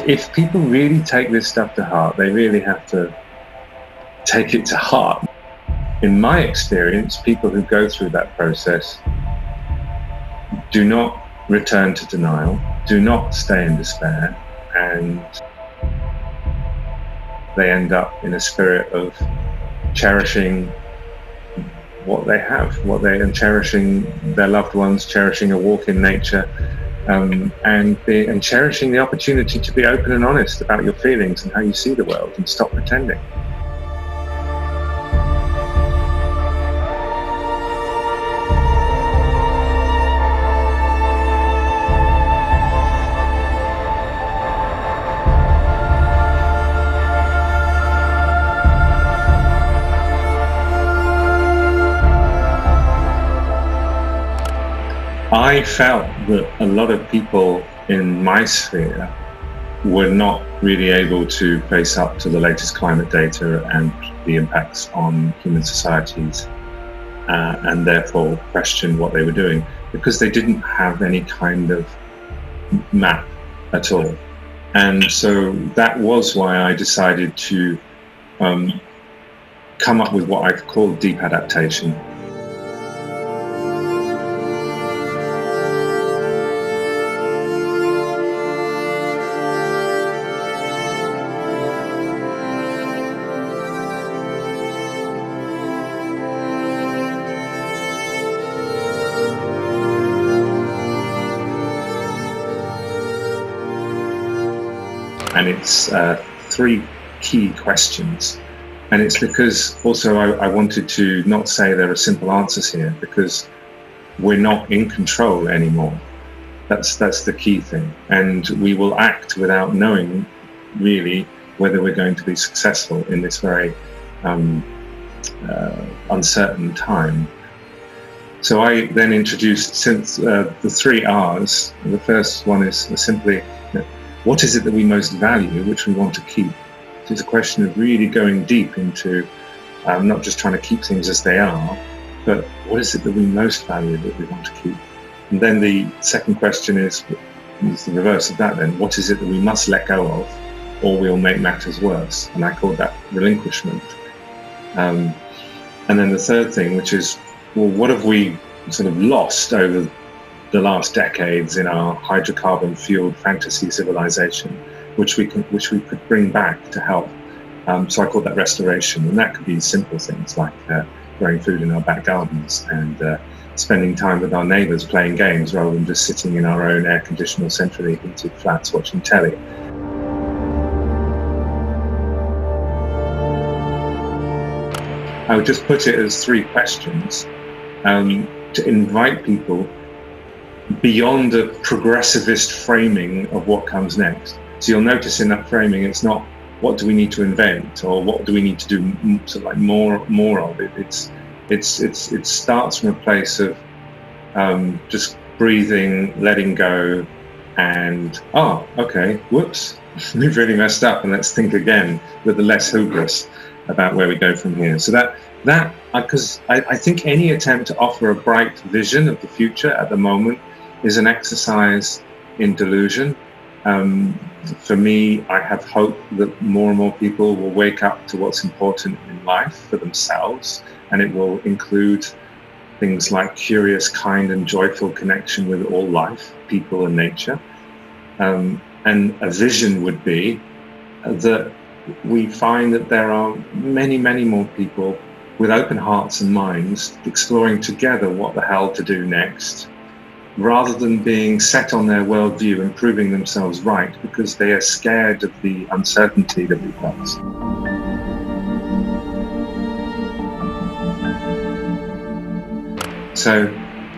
if people really take this stuff to heart, they really have to take it to heart. In my experience, people who go through that process do not return to denial, do not stay in despair, and they end up in a spirit of cherishing what they have, and cherishing their loved ones, cherishing a walk in nature, and cherishing the opportunity to be open and honest about your feelings and how you see the world, and stop pretending. I felt that a lot of people in my sphere were not really able to face up to the latest climate data and the impacts on human societies, and therefore question what they were doing, because they didn't have any kind of map at all. And so that was why I decided to come up with what I call deep adaptation. And it's 3 key questions. And it's because also I wanted to not say there are simple answers here, because we're not in control anymore. That's the key thing. And we will act without knowing really whether we're going to be successful in this very uncertain time. So I then introduced the 3 R's. The first one is simply, what is it that we most value, which we want to keep? So it's a question of really going deep into not just trying to keep things as they are, but what is it that we most value that we want to keep? And then the second question is the reverse of that then. What is it that we must let go of, or we'll make matters worse? And I call that relinquishment. And then the third thing, which is, well, what have we sort of lost over the last decades in our hydrocarbon-fueled fantasy civilization, which we could bring back to help. So I call that restoration, and that could be simple things like growing food in our back gardens and spending time with our neighbours playing games rather than just sitting in our own air-conditioned or centrally heated flats watching telly. I would just put it as 3 questions to invite people beyond a progressivist framing of what comes next. So you'll notice in that framing, it's not what do we need to invent or what do we need to do sort of like more of it. It starts from a place of just breathing, letting go, and okay, whoops, we've really messed up, and let's think again with the less hubris about where we go from here. So that because I think any attempt to offer a bright vision of the future at the moment is an exercise in delusion. For me, I have hope that more and more people will wake up to what's important in life for themselves, and it will include things like curious, kind, and joyful connection with all life, people and nature. And a vision would be that we find that there are many, many more people with open hearts and minds exploring together what the hell to do next, rather than being set on their worldview and proving themselves right because they are scared of the uncertainty that we face. So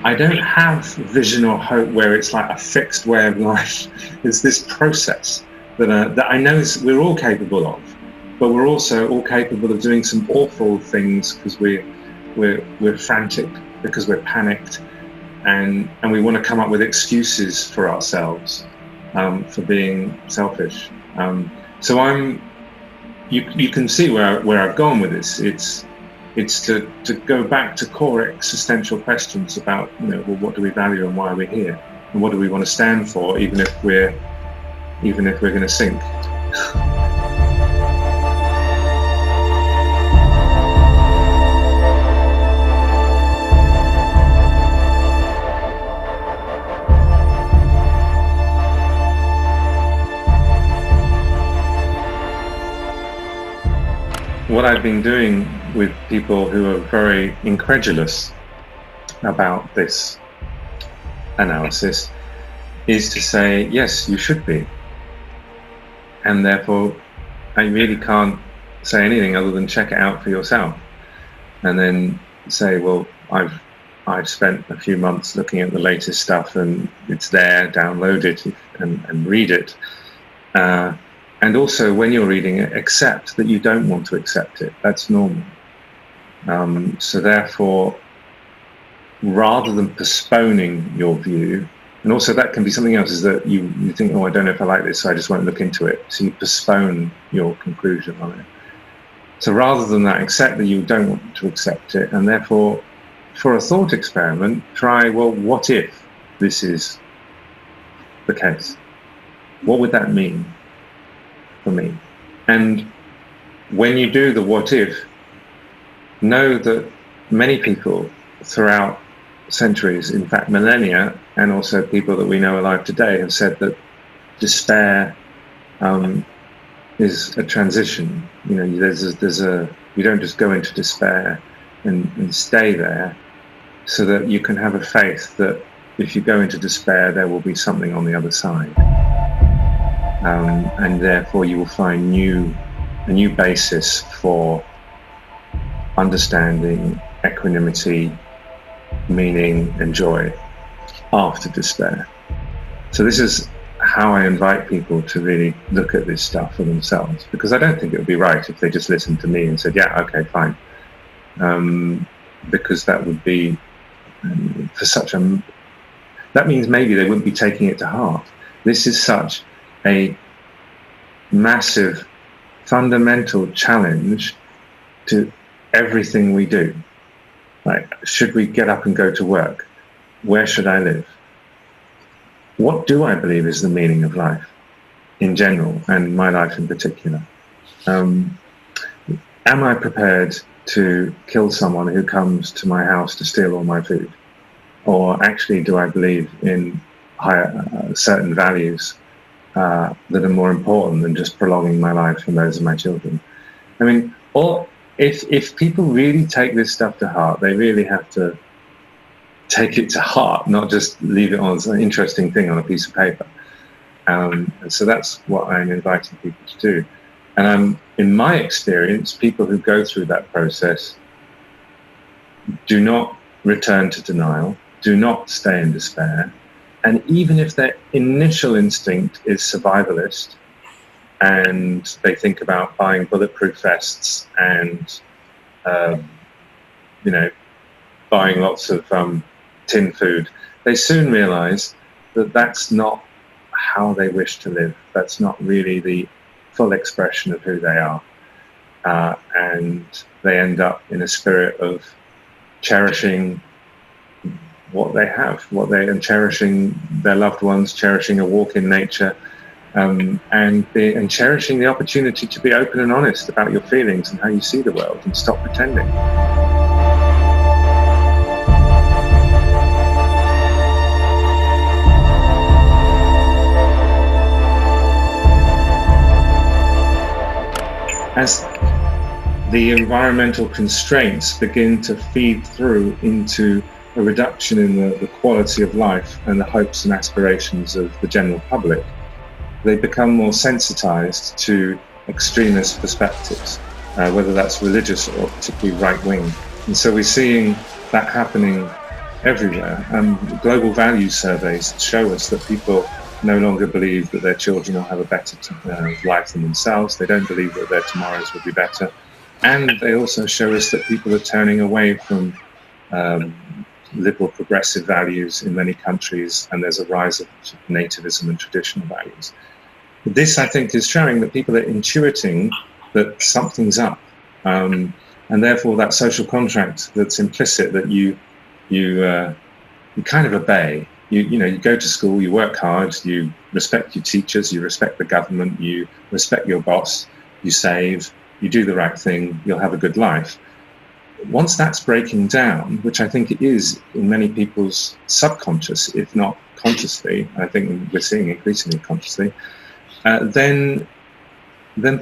I don't have vision or hope where it's like a fixed way of life. It's this process that I know we're all capable of, but we're also all capable of doing some awful things because we're frantic, because we're panicked, and we want to come up with excuses for ourselves for being selfish. So you can see where I've gone with this. It's to go back to core existential questions about, well, what do we value and why are we here? And what do we want to stand for, even if we're even if we're going to sink. What I've been doing with people who are very incredulous about this analysis is to say, yes, you should be. And therefore, I really can't say anything other than check it out for yourself. And then say, well, I've spent a few months looking at the latest stuff, and it's there, download it and read it. And also, when you're reading it, accept that you don't want to accept it. That's normal. So therefore, rather than postponing your view, and also that can be something else, is that you think, oh, I don't know if I like this, so I just won't look into it. So you postpone your conclusion on it. So rather than that, accept that you don't want to accept it, and therefore, for a thought experiment, try, well, what if this is the case? What would that mean for me? And when you do the what if, know that many people throughout centuries, in fact millennia, and also people that we know alive today, have said that despair is a transition. You know, you don't just go into despair and stay there, so that you can have a faith that if you go into despair, there will be something on the other side. And therefore you will find a new basis for understanding, equanimity, meaning, and joy after despair. So this is how I invite people to really look at this stuff for themselves, because I don't think it would be right if they just listened to me and said, yeah, okay, fine. Because that would be that means maybe they wouldn't be taking it to heart. This is such a massive, fundamental challenge to everything we do. Like, should we get up and go to work? Where should I live? What do I believe is the meaning of life in general, and my life in particular? Am I prepared to kill someone who comes to my house to steal all my food? Or actually, do I believe in certain values that are more important than just prolonging my life and those of my children? I mean, or if people really take this stuff to heart, they really have to take it to heart, not just leave it on as an interesting thing on a piece of paper. And so that's what I'm inviting people to do. And in my experience, people who go through that process do not return to denial, do not stay in despair. And even if their initial instinct is survivalist, and they think about buying bulletproof vests and, buying lots of tin food, they soon realize that that's not how they wish to live. That's not really the full expression of who they are. And they end up in a spirit of cherishing what they have, and cherishing their loved ones, cherishing a walk in nature, and cherishing the opportunity to be open and honest about your feelings and how you see the world, and stop pretending. As the environmental constraints begin to feed through into a reduction in the quality of life and the hopes and aspirations of the general public, they become more sensitized to extremist perspectives, whether that's religious or particularly right-wing. And so we're seeing that happening everywhere. Global values surveys show us that people no longer believe that their children will have a better life than themselves. They don't believe that their tomorrows will be better. And they also show us that people are turning away from liberal progressive values in many countries, and there's a rise of nativism and traditional values. This, I think, is showing that people are intuiting that something's up, and therefore that social contract that's implicit, that you kind of obey. you go to school, you work hard, you respect your teachers, you respect the government, you respect your boss, you save, you do the right thing, you'll have a good life. Once that's breaking down, which I think it is in many people's subconscious, if not consciously, I think we're seeing increasingly consciously, then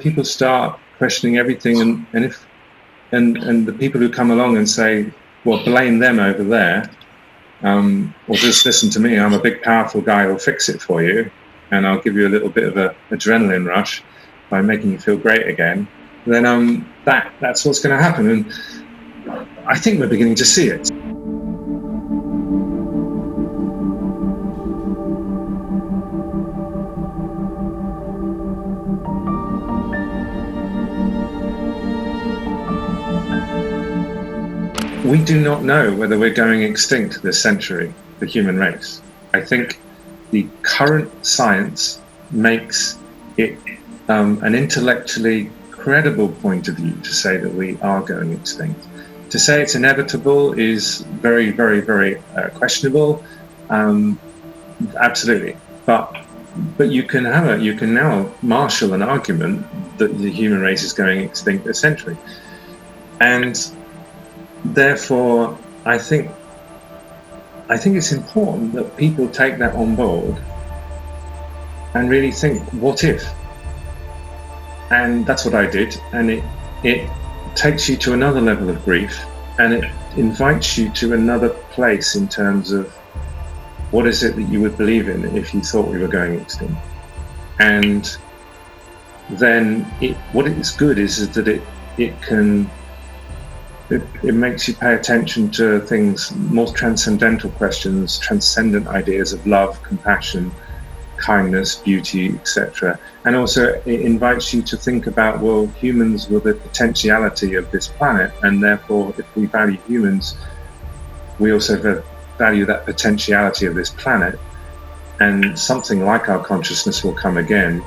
people start questioning everything, and the people who come along and say, well, blame them over there, or just listen to me, I'm a big powerful guy who'll fix it for you, and I'll give you a little bit of an adrenaline rush by making you feel great again, then that's what's going to happen. And I think we're beginning to see it. We do not know whether we're going extinct this century, the human race. I think the current science makes it an intellectually credible point of view to say that we are going extinct. To say it's inevitable is very, very, very questionable. Absolutely, but you can now marshal an argument that the human race is going extinct this century, and therefore, I think it's important that people take that on board and really think, what if? And that's what I did, and it takes you to another level of grief, and it invites you to another place in terms of what is it that you would believe in if you thought we were going extinct. And then what is good is that it makes you pay attention to things, more transcendental questions, transcendent ideas of love, compassion, kindness, beauty, etc. And also it invites you to think about, well, humans were the potentiality of this planet, and therefore if we value humans, we also value that potentiality of this planet, and something like our consciousness will come again.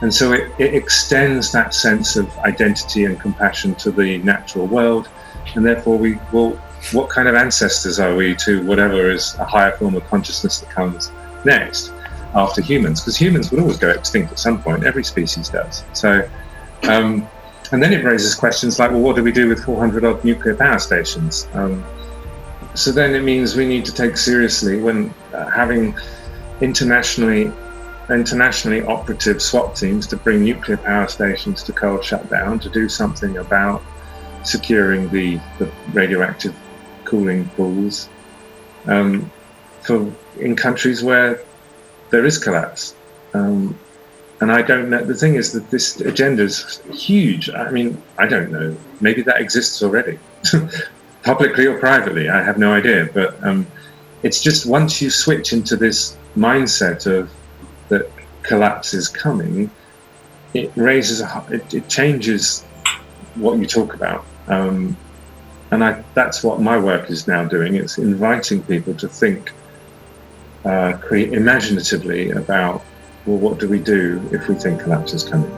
And so it extends that sense of identity and compassion to the natural world. And therefore, what kind of ancestors are we to whatever is a higher form of consciousness that comes next after humans? Because humans would always go extinct at some point. Every species does. So, and then it raises questions like, well, what do we do with 400-odd nuclear power stations? So then it means we need to take seriously when having internationally operative SWAT teams to bring nuclear power stations to cold shutdown, to do something about securing the radioactive cooling pools in countries where there is collapse. And I don't know, the thing is that this agenda is huge. I mean, I don't know, maybe that exists already, publicly or privately, I have no idea. But it's just once you switch into this mindset of that collapse is coming, it changes what you talk about. And that's what my work is now doing. It's inviting people to think imaginatively about, well, what do we do if we think collapse is coming?